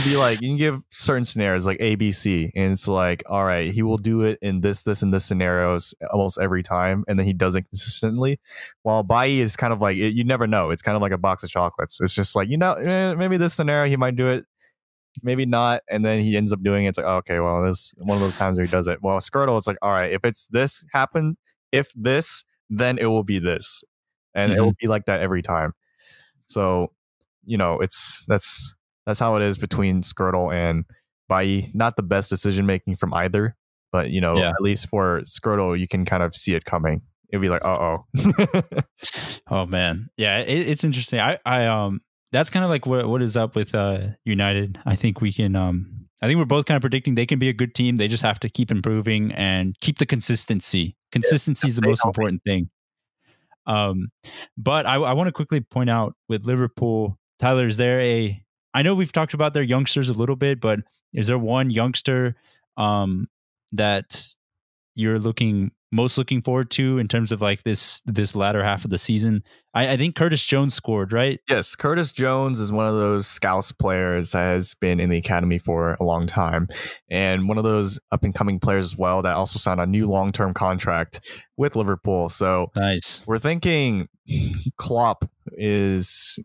Like, you can give certain scenarios like A, B, C, and it's like, all right, he will do it in this, and this scenarios almost every time, and then he does it consistently. While Bailly is kind of like, you never know. It's kind of like a box of chocolates. It's just like, maybe this scenario he might do it, maybe not, and then he ends up doing it. It's like, oh, okay, well, this is one of those times where he does it. Well, Skirtle, it's like, all right, if it's this happened, if this, then it will be this, and it will be like that every time. So, that's how it is between Skirtle and Bailly. Not the best decision making from either, But at least for Skirtle, you can kind of see it coming. It'd be like, oh man, yeah, it's interesting. I that's kind of like what is up with United. I think we can. I think we're both kind of predicting they can be a good team. They just have to keep improving and keep the consistency. Consistency is the most important thing. But I want to quickly point out with Liverpool, Tyler, is there I know we've talked about their youngsters a little bit, but is there one youngster that you're most looking forward to in terms of like this latter half of the season? I think Curtis Jones scored, right? Yes, Curtis Jones is one of those scouts players that has been in the academy for a long time, and one of those up and coming players as well that also signed a new long-term contract with Liverpool. So nice. We're thinking Klopp is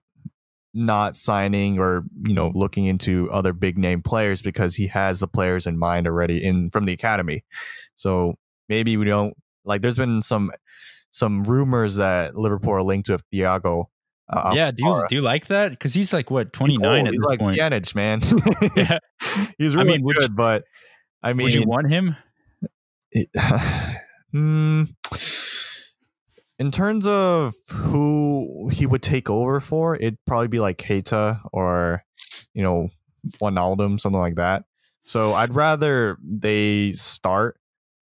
not signing or looking into other big name players because he has the players in mind already from the academy. So maybe we don't there's been some rumors that Liverpool are linked with Thiago. Do you like that? Because he's like what, 29 at this point. He's like Pjanic, man. Yeah, he's really good. But I mean, would you want him? In terms of who he would take over for, it'd probably be like Keita or Wijnaldum, something like that. So I'd rather they start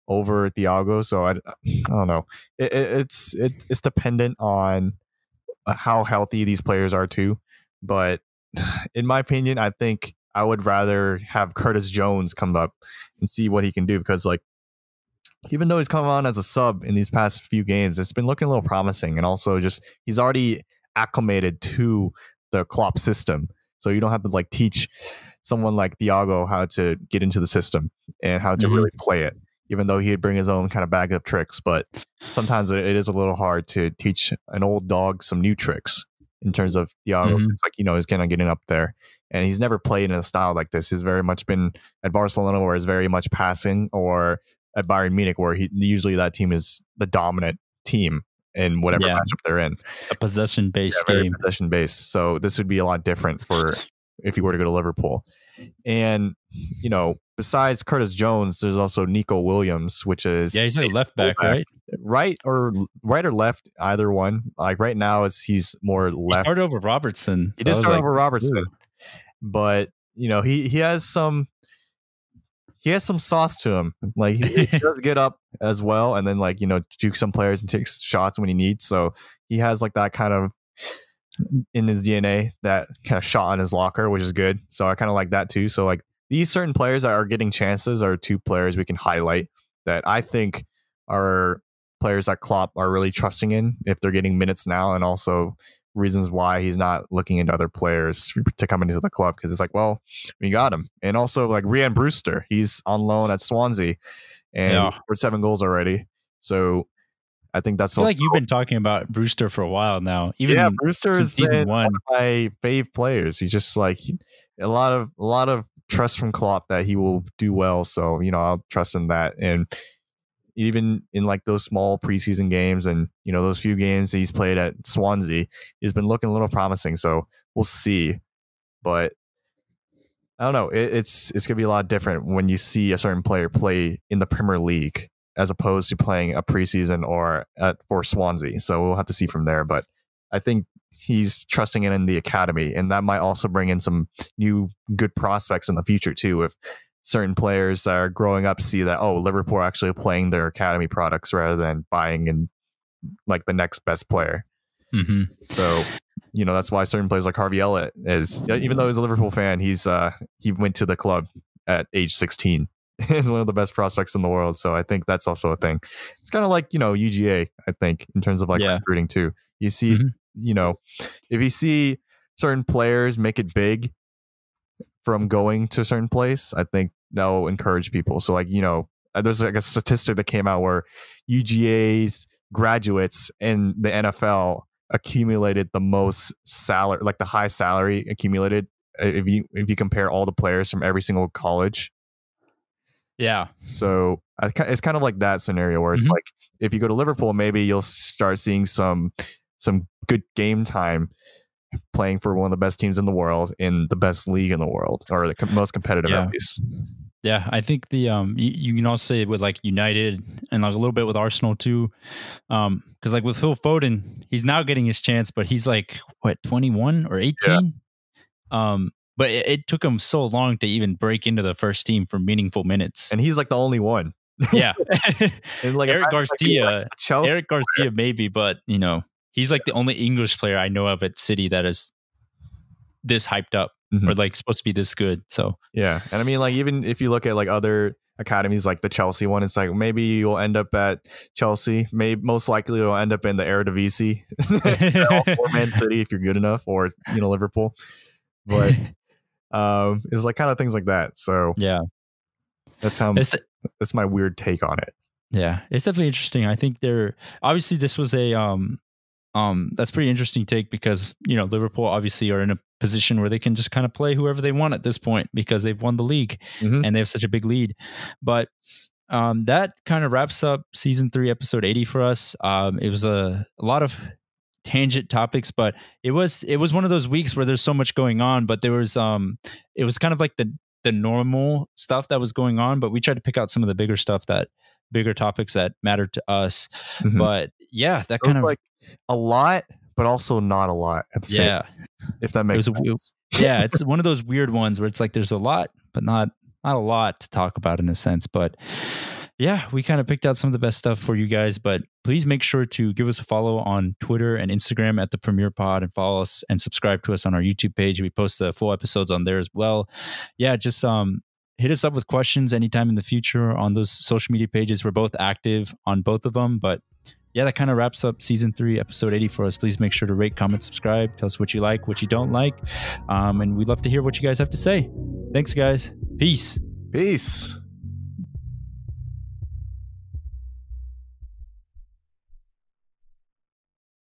over Thiago. So I don't know. It's dependent on how healthy these players are too. But in my opinion, I think I would rather have Curtis Jones come up and see what he can do, because even though he's come on as a sub in these past few games, it's been looking a little promising. And also just he's already acclimated to the Klopp system. So you don't have to teach someone like Thiago how to get into the system and how to really play it, even though he'd bring his own kind of bag of tricks. But sometimes it is a little hard to teach an old dog some new tricks in terms of Thiago. It's he's kind of getting up there. And he's never played in a style like this. He's very much been at Barcelona, where it's very much passing, or at Bayern Munich, where usually that team is the dominant team in whatever matchup they're in. A possession-based game. Possession-based. So this would be a lot different for if you were to go to Liverpool. And, besides Curtis Jones, there's also Nico Williams, which is... Yeah, he's a left back, right? Right or left, either one. Like right now, he's more left. He started over Robertson. He did start over Robertson. Ooh. But, he has some... He has some sauce to him. He does get up as well, and then juke some players and takes shots when he needs. So he has that kind of in his DNA, that kind of shot in his locker, which is good. So I kind of like that too. So these certain players that are getting chances are two players we can highlight that I think are players that Klopp are really trusting in if they're getting minutes now, and also reasons why he's not looking into other players to come into the club, because it's well, we got him. And also Ryan Brewster, he's on loan at Swansea and scored 7 goals already. So I think that's I feel you've been talking about Brewster for a while now. Even Brewster has been one of my fave players. He's just a lot of trust from Klopp that he will do well. So I'll trust in that. And even in those small preseason games and those few games that he's played at Swansea, he's been looking a little promising. So we'll see. But I don't know. It's gonna be a lot different when you see a certain player play in the Premier League as opposed to playing a preseason or for Swansea. So we'll have to see from there. But I think he's trusting in the academy, and that might also bring in some new good prospects in the future too. If certain players that are growing up see that, Liverpool are actually playing their academy products rather than buying in the next best player. So that's why certain players like Harvey Elliott is, even though he's a Liverpool fan, he went to the club at age 16. He's one of the best prospects in the world. So I think that's also a thing. It's kind of UGA, I think, in terms of recruiting too. You see, if you see certain players make it big from going to a certain place, I think that'll encourage people. So there's a statistic that came out where UGA's graduates in the NFL accumulated the most salary, the high salary accumulated if you compare all the players from every single college. Yeah. So it's kind of like that scenario where it's if you go to Liverpool, maybe you'll start seeing some good game time playing for one of the best teams in the world in the best league in the world, or the most competitive at least. Yeah, I think the you can also say it with like United and like a little bit with Arsenal too, because like with Phil Foden, he's now getting his chance, but he's like what 21 or 18, but it took him so long to even break into the first team for meaningful minutes, and he's like the only one. Yeah, and like Eric Garcia, like Eric Garcia maybe, but you know he's like the only English player I know of at City that is this hyped up. Or like supposed to be this good. So yeah. And I mean, like, even if you look at like other academies, like the Chelsea one, it's like maybe you'll end up at Chelsea. Most likely you'll end up in the Eredivisie or Man City if you're good enough, or Liverpool. But it's like kind of things like that. So yeah, that's my weird take on it. Yeah, it's definitely interesting. I think obviously this was a that's pretty interesting take because Liverpool obviously are in a position where they can just kind of play whoever they want at this point because they've won the league and they have such a big lead. But that kind of wraps up season 3, episode 80 for us. It was a lot of tangent topics, but it was one of those weeks where there's so much going on, but there was it was kind of like the normal stuff that was going on, but we tried to pick out some of the bigger topics that mattered to us. But yeah, that kind of like a lot, but also not a lot at the same, if that makes sense. Yeah, it's one of those weird ones where it's like there's a lot, but not a lot to talk about in a sense. But yeah, we kind of picked out some of the best stuff for you guys. But please make sure to give us a follow on Twitter and Instagram at the Premier Pod, and follow us and subscribe to us on our YouTube page. We post the full episodes on there as well. Yeah, just hit us up with questions anytime in the future on those social media pages. We're both active on both of them. But yeah, that kind of wraps up season 3, episode 80 for us. Please make sure to rate, comment, subscribe. Tell us what you like, what you don't like. And we'd love to hear what you guys have to say. Thanks, guys. Peace. Peace.